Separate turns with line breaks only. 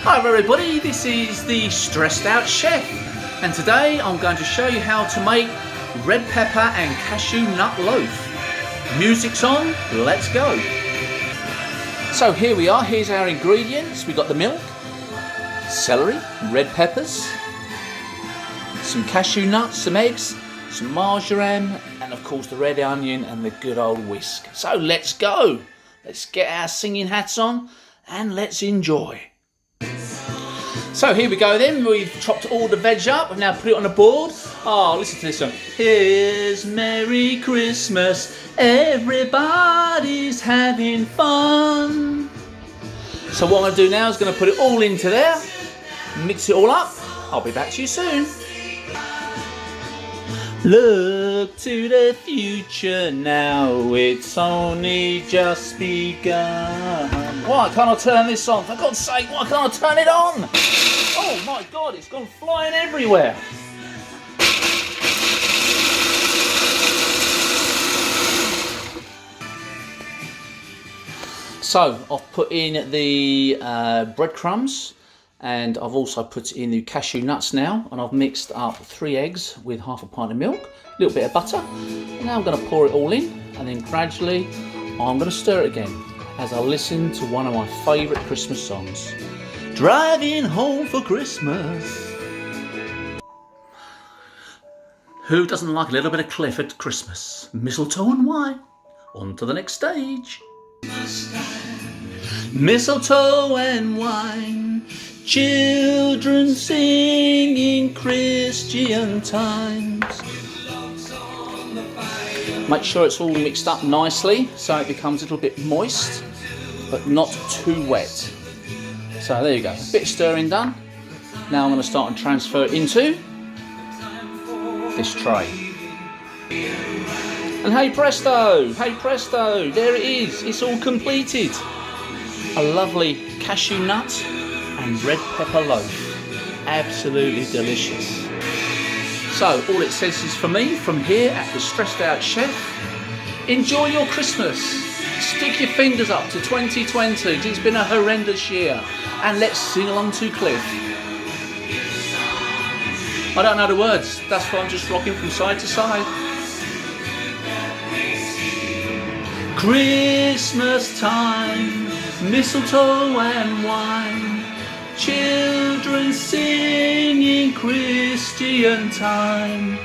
Hi everybody, this is the Stressed Out Chef, and today I'm going to show you how to make red pepper and cashew nut loaf. Music's on, let's go. So here we are, here's our ingredients. We've got the milk, celery, red peppers, some cashew nuts, some eggs, some marjoram, and of course the red onion and the good old whisk. So let's go. Let's get our singing hats on and let's enjoy. So here we go then, we've chopped all the veg up, I've now put it on a board. Oh, listen to this one. Here's Merry Christmas, everybody's having fun. So what I'm going to do now is going to put it all into there, mix it all up. I'll be back to you soon. Look to the future now, it's only just begun. Why can't I turn this on? For God's sake, why can't I turn it on? Oh my God, it's gone flying everywhere. So I've put in the breadcrumbs, and I've also put in the cashew nuts now, and I've mixed up 3 eggs with half a pint of milk, a little bit of butter. And now I'm going to pour it all in, and then gradually I'm going to stir it again as I listen to one of my favourite Christmas songs, Driving Home for Christmas. Who doesn't like a little bit of Cliff at Christmas? Mistletoe and wine. On to the next stage. Mistletoe and wine, children singing Christian times. Make sure it's all mixed up nicely so it becomes a little bit moist but not too wet. So there you go, a bit of stirring done. Now I'm going to start and transfer it into this tray. And hey presto, there it is, it's all completed. A lovely cashew nut and red pepper loaf. Absolutely delicious. So all it says is for me from here at the Stressed Out Chef, enjoy your Christmas. Stick your fingers up to 2020. It's been a horrendous year. And let's sing along to Cliff. I don't know the words. That's why I'm just rocking from side to side. Christmas time, mistletoe and wine, children singing Christian time.